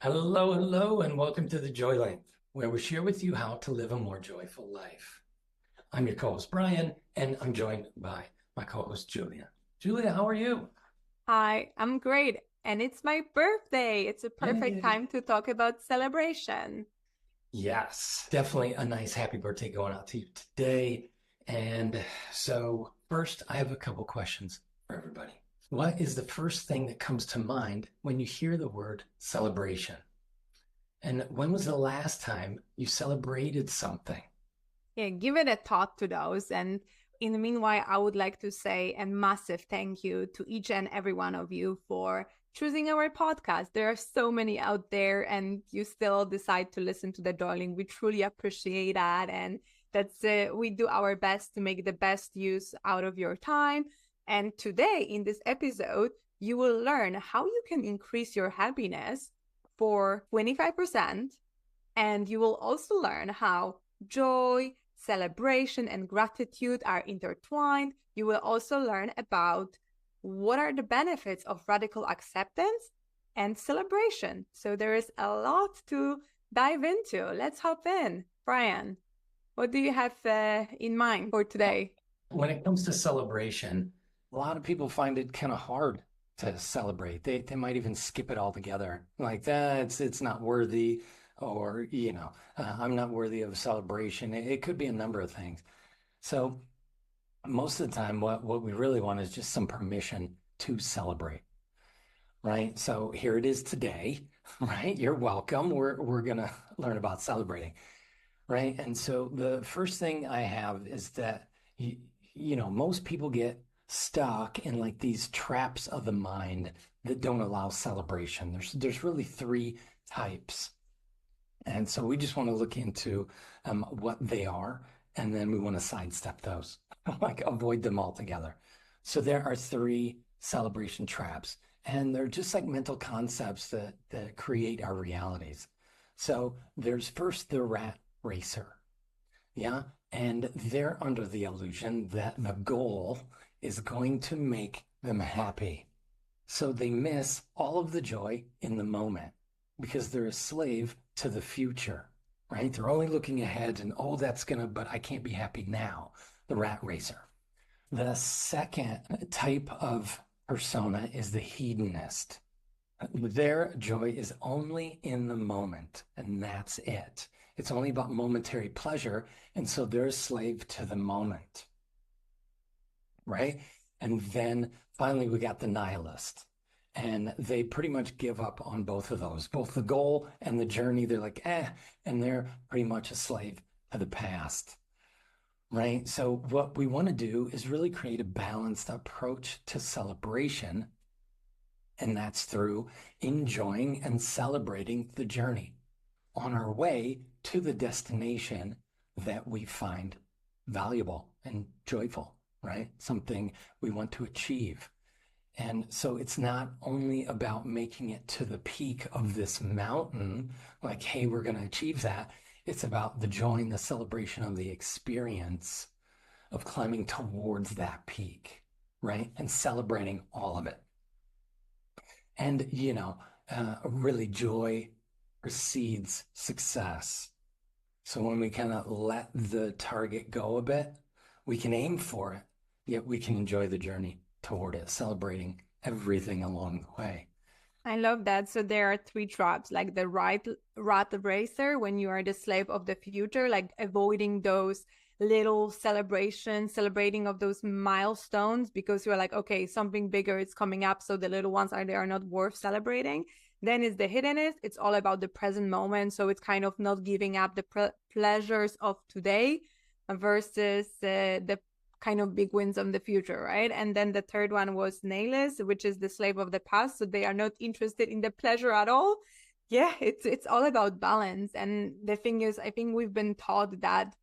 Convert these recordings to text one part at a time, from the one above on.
Hello, hello, and welcome to the Joy Link, where we share with you how to live a more joyful life. I'm your co-host, Brian, and I'm joined by my co-host, Julia. Julia, how are you? Hi, I'm great. And it's my birthday. It's a perfect Yay. time to talk about celebration. Yes, definitely a nice happy birthday going out to you today. And so, first, I have a couple questions for everybody. What is the first thing that comes to mind when you hear the word celebration? And when was the last time you celebrated something? Yeah, give it a thought to those. And in the meanwhile, I would like to say a massive thank you to each and every one of you for choosing our podcast. There are so many out there, and you still decide to listen to the darling. We truly appreciate that. And we do our best to make the best use out of your time. And today, in this episode, you will learn how you can increase your happiness for 25%. And you will also learn how joy, celebration, and gratitude are intertwined. You will also learn about what are the benefits of radical acceptance and celebration. So there is a lot to dive into. Let's hop in. Brian, what do you have in mind for today? When it comes to celebration, a lot of people find it kind of hard to celebrate. They might even skip it altogether. Like that, it's not worthy, or I'm not worthy of a celebration. It could be a number of things. So most of the time, what we really want is just some permission to celebrate, right? So here it is today, right? You're welcome. We're gonna learn about celebrating, right? And so the first thing I have is that most people get stuck in like these traps of the mind that don't allow celebration. There's really three types. And so we just want to look into what they are, and then we want to sidestep those, like avoid them altogether. So there are three celebration traps, and they're just like mental concepts that create our realities. So there's first the rat racer. Yeah. And they're under the illusion that the goal is going to make them happy. So they miss all of the joy in the moment because they're a slave to the future, right? They're only looking ahead and, oh, that's going to, but I can't be happy now. The rat racer. The second type of persona is the hedonist. Their joy is only in the moment, and that's it. It's only about momentary pleasure, and so they're a slave to the moment, right? And then finally, we got the nihilist, and they pretty much give up on both of those, both the goal and the journey. They're like, and they're pretty much a slave to the past, right? So, what we want to do is really create a balanced approach to celebration, and that's through enjoying and celebrating the journey on our way to the destination that we find valuable and joyful, right? Something we want to achieve. And so it's not only about making it to the peak of this mountain, like, hey, we're going to achieve that. It's about the joy and the celebration of the experience of climbing towards that peak, right? And celebrating all of it. And, really joy precedes success. So when we kind of let the target go a bit, we can aim for it, yet we can enjoy the journey toward it, celebrating everything along the way. I love that. So there are three traps, like the right rat racer, when you are the slave of the future, like avoiding those little celebrations, celebrating of those milestones, because you're like, okay, something bigger is coming up, so the little ones are not worth celebrating. Then is the hiddenness. It's all about the present moment, so it's kind of not giving up the pleasures of today versus the kind of big wins on the future, right? And then the third one was nihilist, which is the slave of the past. So they are not interested in the pleasure at all. Yeah, it's all about balance. And the thing is, I think we've been taught that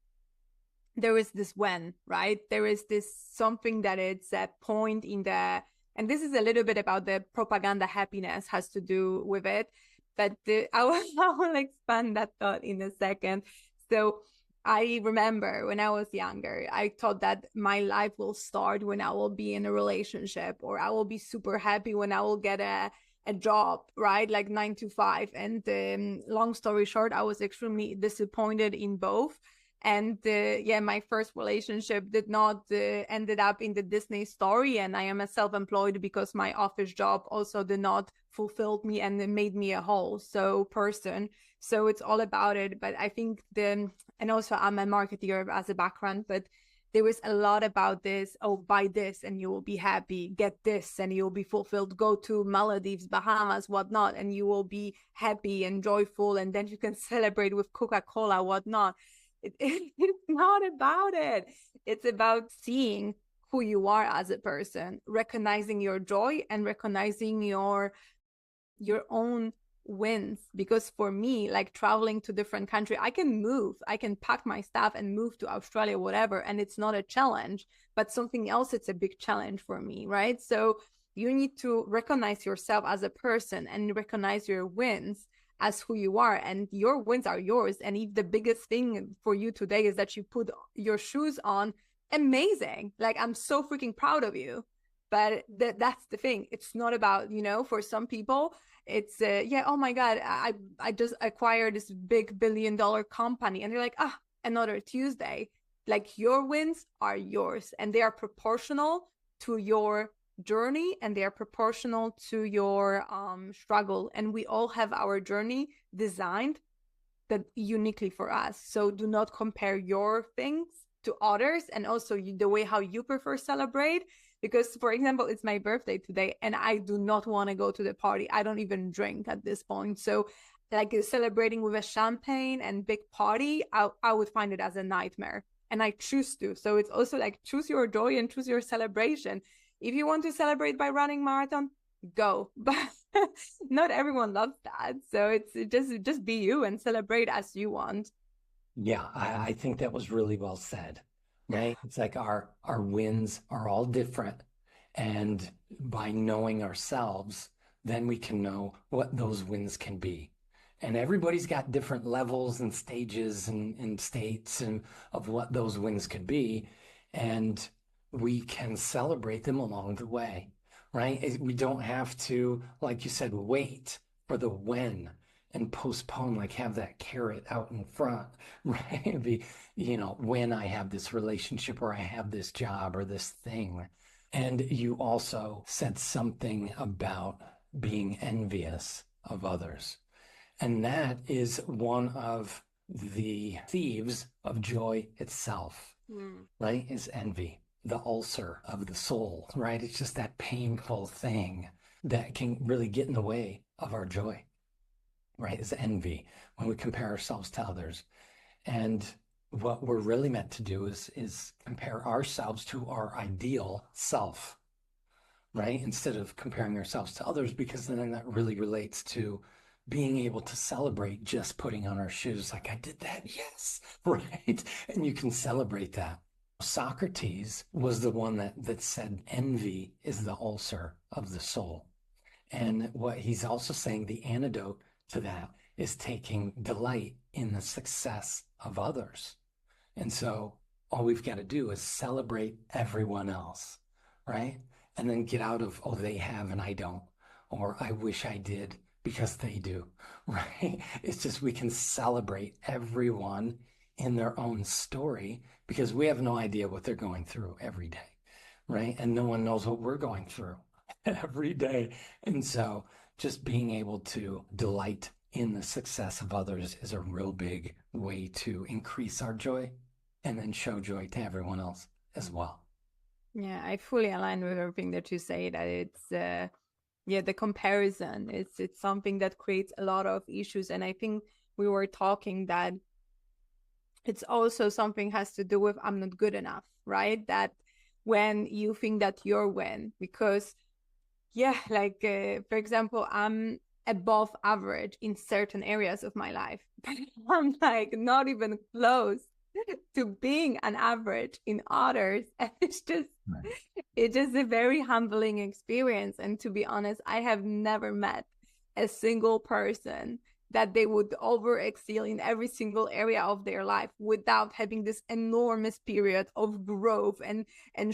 there is this when, right? There is this something that it's a point in the, and this is a little bit about the propaganda happiness has to do with it. But I will expand that thought in a second. So I remember when I was younger, I thought that my life will start when I will be in a relationship, or I will be super happy when I will get a job, right? Like 9 to 5. And long story short, I was extremely disappointed in both. And yeah, my first relationship did not ended up in the Disney story. And I am a self-employed because my office job also did not fulfill me and it made me a whole so person. So it's all about it. But I think and also I'm a marketer as a background, but there was a lot about this. Oh, buy this and you will be happy. Get this and you'll be fulfilled. Go to Maldives, Bahamas, whatnot, and you will be happy and joyful. And then you can celebrate with Coca-Cola, whatnot. It's not about it. It's about seeing who you are as a person, recognizing your joy and recognizing your own wins. Because for me, like traveling to different country, I can move, I can pack my stuff and move to Australia, whatever, and it's not a challenge. But something else, it's a big challenge for me, right? So you need to recognize yourself as a person and recognize your wins as who you are, and your wins are yours. And if the biggest thing for you today is that you put your shoes on, amazing, like I'm so freaking proud of you. But that's the thing, it's not about, for some people it's yeah, oh my god, I just acquired this big $1 billion company, and they're like, ah, another Tuesday. Like, your wins are yours, and they are proportional to your journey, and they are proportional to your struggle, and we all have our journey designed that uniquely for us. So do not compare your things to others, and also the way how you prefer celebrate. Because, for example, it's my birthday today and I do not want to go to the party. I don't even drink at this point. So like celebrating with a champagne and big party, I would find it as a nightmare, and I choose to. So it's also like, choose your joy and choose your celebration. If you want to celebrate by running marathon, go. But not everyone loves that. So it's just be you and celebrate as you want. Yeah, I think that was really well said, right? It's like our wins are all different. And by knowing ourselves, then we can know what those wins can be. And everybody's got different levels and stages and states and of what those wins could be. And we can celebrate them along the way, right? We don't have to, like you said, wait for the when and postpone, like have that carrot out in front, right? When I have this relationship or I have this job or this thing. And you also said something about being envious of others. And that is one of the thieves of joy itself, Mm. right? Is envy, the ulcer of the soul, right? It's just that painful thing that can really get in the way of our joy, right? Is envy when we compare ourselves to others. And what we're really meant to do is compare ourselves to our ideal self, right? Instead of comparing ourselves to others, because then that really relates to being able to celebrate just putting on our shoes. Like, I did that, yes, right? And you can celebrate that. Socrates was the one that said envy is the ulcer of the soul. And what he's also saying, the antidote to that is taking delight in the success of others. And so all we've got to do is celebrate everyone else, right? And then get out of, oh, they have and I don't, or I wish I did because they do, right? It's just we can celebrate everyone in their own story because we have no idea what they're going through every day, right? And no one knows what we're going through every day. And so just being able to delight in the success of others is a real big way to increase our joy and then show joy to everyone else as well. Yeah, I fully align with everything that you say, that it's yeah, the comparison, it's something that creates a lot of issues. And I think we were talking that it's also something has to do with I'm not good enough, right? That when you think that you're win, because yeah, like for example, I'm above average in certain areas of my life, but I'm like not even close to being an average in others. And Right. it's just a very humbling experience. And to be honest, I have never met a single person that they would over excel in every single area of their life without having this enormous period of growth and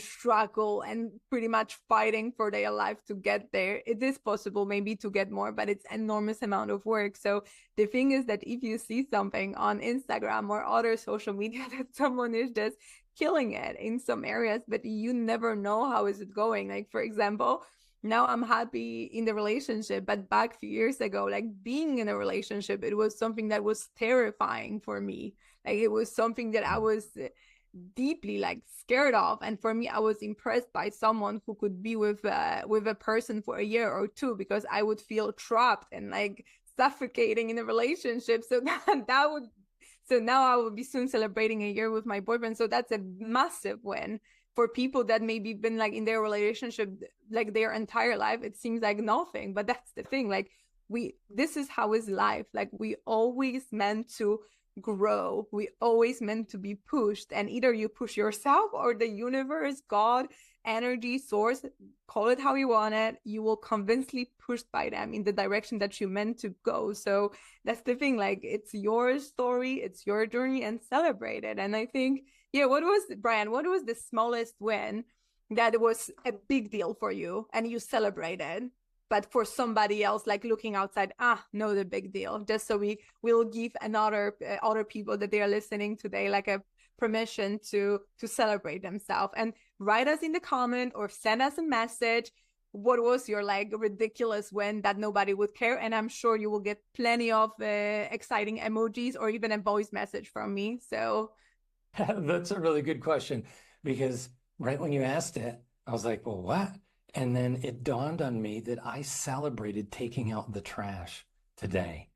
struggle and pretty much fighting for their life to get there. It is possible maybe to get more, but it's enormous amount of work. So the thing is that if you see something on Instagram or other social media that someone is just killing it in some areas, but you never know how is it going. Like, for example, now I'm happy in the relationship, but back a few years ago, like being in a relationship, it was something that was terrifying for me. Like it was something that I was deeply like scared of, and for me I was impressed by someone who could be with a person for a year or two, because I would feel trapped and like suffocating in a relationship. So that would so now I will be soon celebrating a year with my boyfriend. So that's a massive win for people that maybe been like in their relationship like their entire life. It seems like nothing, but that's the thing. Like this is how is life. Like we always meant to grow. We always meant to be pushed, and either you push yourself or the universe, God, energy, source, call it how you want it, you will convincingly pushed by them in the direction that you meant to go. So that's the thing. Like it's your story, it's your journey, and celebrate it. And I think, yeah, what was Brian? What was the smallest win that was a big deal for you and you celebrated? But for somebody else, like looking outside, no, the big deal. Just so we will give another other people that they are listening today like a permission to celebrate themselves, and write us in the comment or send us a message. What was your like ridiculous win that nobody would care? And I'm sure you will get plenty of exciting emojis or even a voice message from me. So That's a really good question because right when you asked it, I was like, well, what? And then it dawned on me that I celebrated taking out the trash today.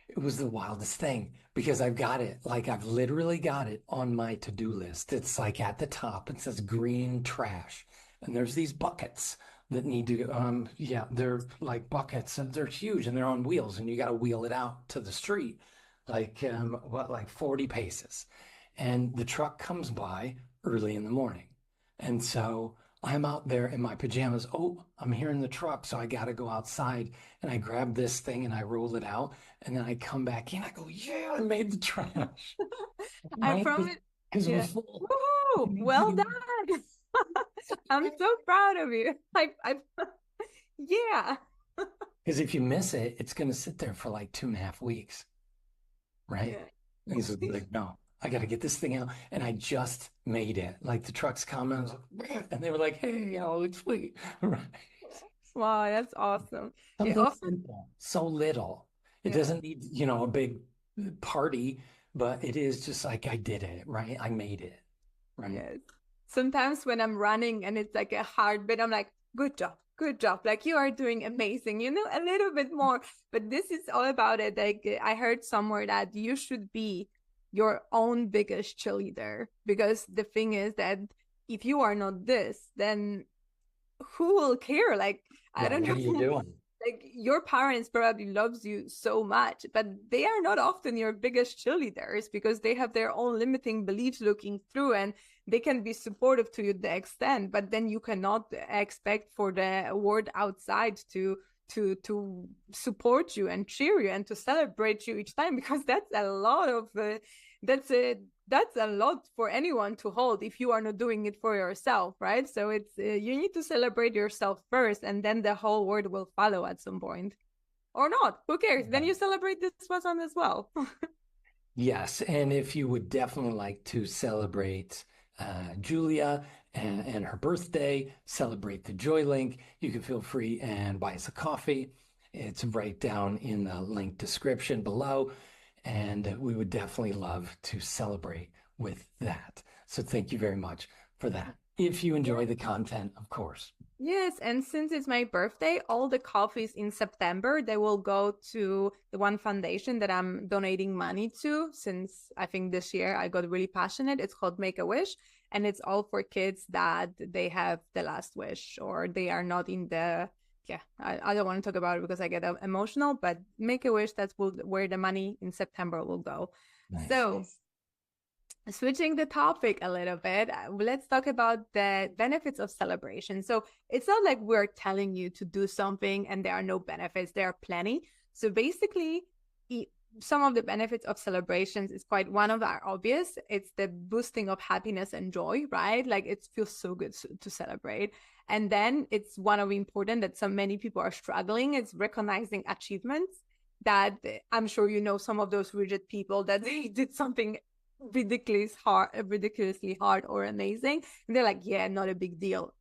It was the wildest thing because I've got it, like I've literally got it on my to-do list. It's like at the top, it says green trash. And there's these buckets that need to, yeah, they're like buckets and they're huge and they're on wheels and you got to wheel it out to the street, like, like 40 paces. And the truck comes by early in the morning. And so I'm out there in my pajamas. Oh, I'm hearing the truck. So I got to go outside and I grab this thing and I roll it out. And then I come back in. I go, yeah, I made the trash. I Right? promise. Because it Yeah. was full. Woohoo! Well done. I'm so proud of you. Yeah. Because if you miss it, it's going to sit there for like 2.5 weeks. Right? Yeah. And he's like, no, I got to get this thing out. And I just made it. Like the truck's coming. I was like, and they were like, hey, it's sweet. Right. Wow, that's awesome. Yeah, Something often, simple, so little. It yeah. doesn't need, a big party, but it is just like I did it, right? I made it, right? Yes. Sometimes when I'm running and it's like a hard bit, I'm like, good job, good job. Like you are doing amazing, a little bit more. But this is all about it. Like I heard somewhere that you should be your own biggest cheerleader, because the thing is that if you are not this, then who will care? Like, I Yeah, don't what are you know. doing? Like your parents probably loves you so much, but they are not often your biggest cheerleaders because they have their own limiting beliefs looking through, and they can be supportive to you the extent, but then you cannot expect for the world outside to support you and cheer you and to celebrate you each time, because that's a lot of that's a that's a lot for anyone to hold if you are not doing it for yourself, right? So it's you need to celebrate yourself first, and then the whole world will follow at some point, or not. Who cares? Then you celebrate this person as well. Yes, and if you would definitely like to celebrate Julia and her birthday, celebrate the Joy Link, you can feel free and buy us a coffee. It's right down in the link description below, and we would definitely love to celebrate with that. So thank you very much for that. If you enjoy the content, of course. Yes, and since it's my birthday, all the coffees in September, they will go to the one foundation that I'm donating money to, since I think this year I got really passionate. It's called Make a Wish, and it's all for kids that they have the last wish or they are not in the, yeah, I don't want to talk about it because I get emotional, but Make a Wish, that's where the money in September will go. Nice. So switching the topic a little bit, let's talk about the benefits of celebration. So it's not like we're telling you to do something and there are no benefits, there are plenty. So basically, e- some of the benefits of celebrations is quite one of our obvious. It's the boosting of happiness and joy, right? Like it feels so good to celebrate. And then it's one of important that so many people are struggling. It's recognizing achievements that I'm sure you know some of those rigid people that they did something ridiculously hard or amazing. And they're like, yeah, not a big deal.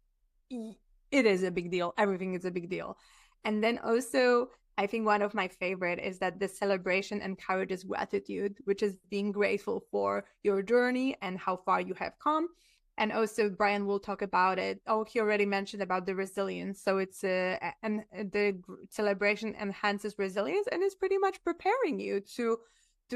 It is a big deal. Everything is a big deal. And then also, I think one of my favorite is that the celebration encourages gratitude, which is being grateful for your journey and how far you have come. And also, Brian will talk about it. Oh, he already mentioned about the resilience. So it's and the celebration enhances resilience and is pretty much preparing you to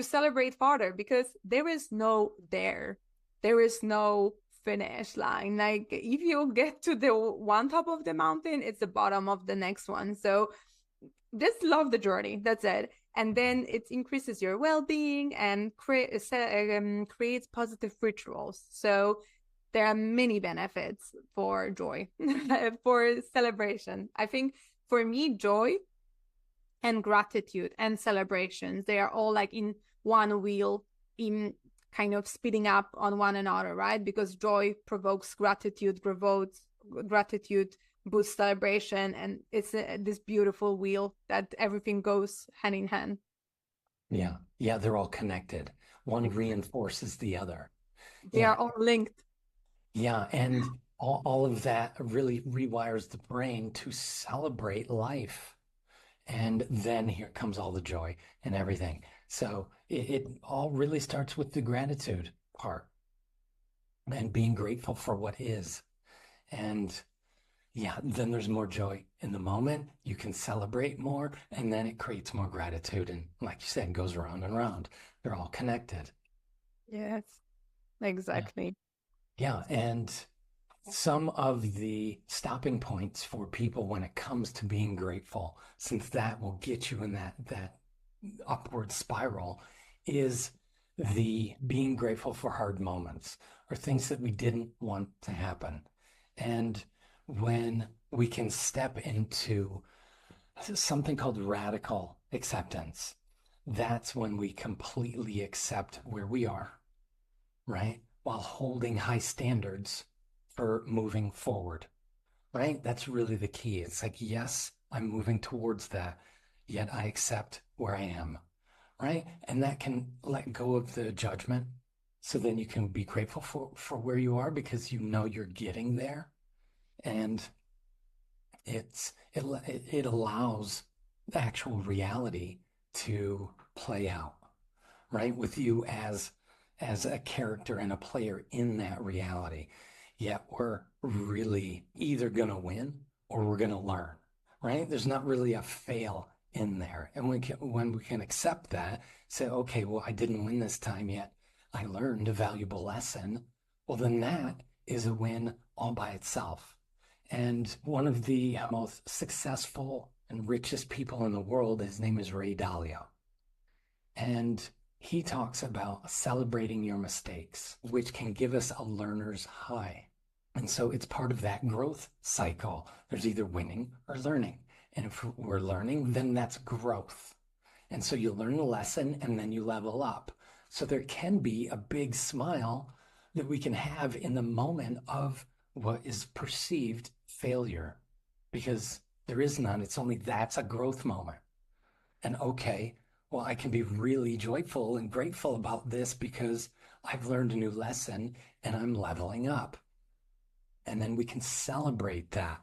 celebrate farther because there is no there is no finish line. Like if you get to the one top of the mountain, it's the bottom of the next one. So just love the journey. That's it. And then it increases your well-being and creates positive rituals. So there are many benefits for joy, for celebration. I think for me, joy and gratitude and celebrations, they are all like in one wheel, in kind of speeding up on one another, right? Because joy provokes gratitude boosts celebration, and it's this beautiful wheel that everything goes hand in hand. Yeah. Yeah. They're all connected. One reinforces the other. They are Yeah. all linked. Yeah. And all of that really rewires the brain to celebrate life. And then here comes all the joy and everything. So it all really starts with the gratitude part and being grateful for what is. And yeah, then there's more joy in the moment. You can celebrate more, and then it creates more gratitude. And like you said, it goes around and around. They're all connected. Yes, Yeah. exactly. Yeah. And some of the stopping points for people when it comes to being grateful, since that will get you in that upward spiral, is the being grateful for hard moments or things that we didn't want to happen. And when we can step into something called radical acceptance, that's when we completely accept where we are, right? While holding high standards for moving forward, right? That's really the key. It's like, yes, I'm moving towards that, yet I accept where I am, right? And that can let go of the judgment. So then you can be grateful for where you are because you know you're getting there. And it allows the actual reality to play out, right? With you as a character and a player in that reality. Yet we're really either gonna win or we're gonna learn, right? There's not really a fail in there. And when we can accept that, say, okay, well, I didn't win this time yet. I learned a valuable lesson. Well, then that is a win all by itself. And one of the most successful and richest people in the world, his name is Ray Dalio. And he talks about celebrating your mistakes, which can give us a learner's high. And so it's part of that growth cycle. There's either winning or learning. And if we're learning, then that's growth. And so you learn a lesson and then you level up. So there can be a big smile that we can have in the moment of what is perceived failure because there is none. It's only that's a growth moment. And okay, well, I can be really joyful and grateful about this because I've learned a new lesson and I'm leveling up. And then we can celebrate that,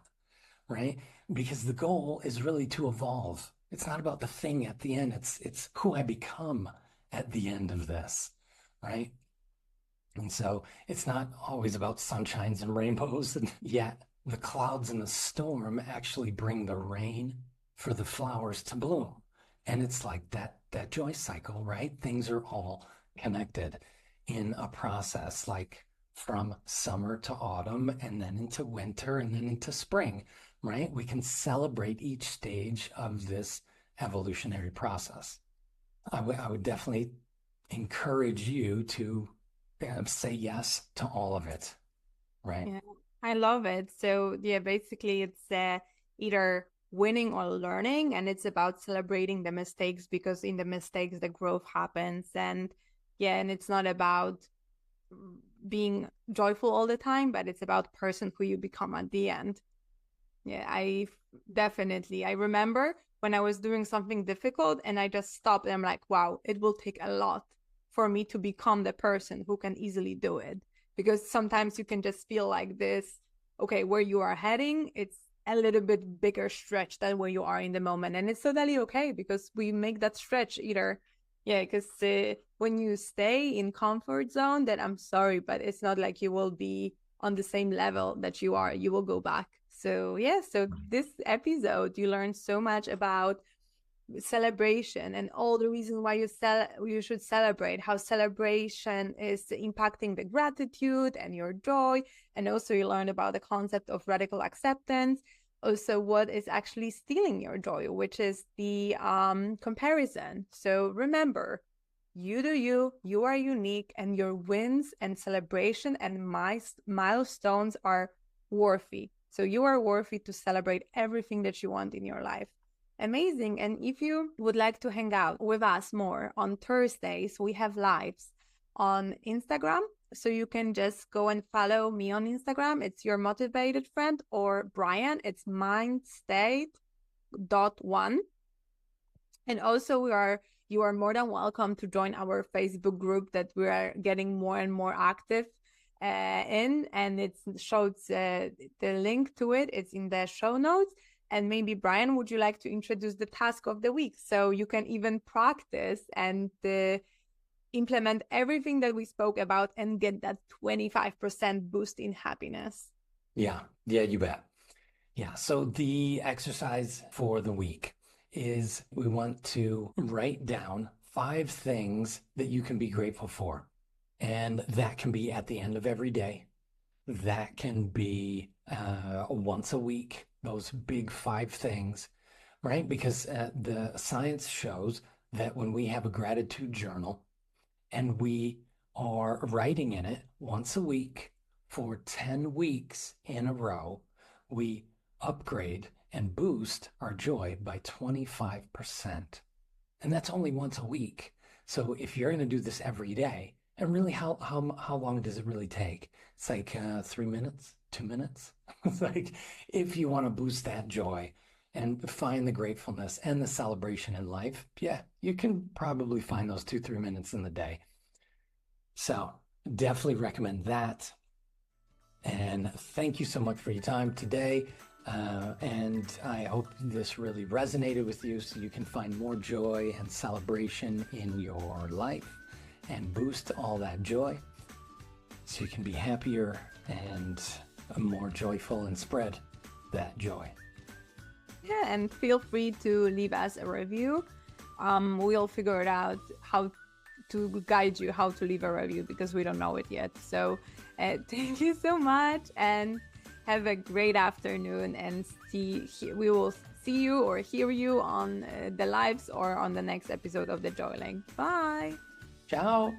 right? Because the goal is really to evolve. It's not about the thing at the end. It's who I become at the end of this, right? And so it's not always about sunshines and rainbows, and yet the clouds and the storm actually bring the rain for the flowers to bloom. And it's like that joy cycle, right? Things are all connected in a process, like from summer to autumn, and then into winter, and then into spring, right? We can celebrate each stage of this evolutionary process. I would definitely encourage you to say yes to all of it, right? Yeah, I love it. So yeah, basically it's either winning or learning, and it's about celebrating the mistakes, because in the mistakes the growth happens. And yeah, and it's not about being joyful all the time, but it's about person who you become at the end. Yeah, I remember when I was doing something difficult and I just stopped and I'm like, wow, it will take a lot for me to become the person who can easily do it. Because sometimes you can just feel like this, okay, where you are heading, it's a little bit bigger stretch than where you are in the moment. And it's totally okay, because we make that stretch either. Yeah, because when you stay in comfort zone, then I'm sorry, but it's not like you will be on the same level that you are. You will go back. So yeah, so this episode you learned so much about celebration and all the reasons why you should celebrate, how celebration is impacting the gratitude and your joy. And also you learned about the concept of radical acceptance, also what is actually stealing your joy, which is the comparison. So remember, you do you, you are unique, and your wins and celebration and milestones are worthy. So you are worthy to celebrate everything that you want in your life. Amazing. And if you would like to hang out with us more on Thursdays, we have lives on Instagram. So you can just go and follow me on Instagram. It's your motivated friend, or Brian. It's mindstate.one. And also you are more than welcome to join our Facebook group that we are getting more and more active in, and it shows the link to it. It's in the show notes. And maybe, Brian, would you like to introduce the task of the week so you can even practice and implement everything that we spoke about and get that 25% boost in happiness? Yeah, you bet. Yeah, so the exercise for the week is we want to write down 5 things that you can be grateful for. And that can be at the end of every day. That can be once a week, those big 5 things, right? Because the science shows that when we have a gratitude journal and we are writing in it once a week for 10 weeks in a row, we upgrade and boost our joy by 25%. And that's only once a week. So if you're going to do this every day, and really, how long does it really take? It's like 3 minutes, 2 minutes. It's like if you want to boost that joy and find the gratefulness and the celebration in life, yeah, you can probably find those 2, 3 minutes in the day. So definitely recommend that. And thank you so much for your time today. And I hope this really resonated with you so you can find more joy and celebration in your life and boost all that joy so you can be happier and more joyful and spread that joy. Yeah, and feel free to leave us a review. We'll figure it out how to guide you how to leave a review, because we don't know it yet. So thank you so much, and have a great afternoon, and we will see you or hear you on the lives or on the next episode of the Joy Link. Bye. Ciao.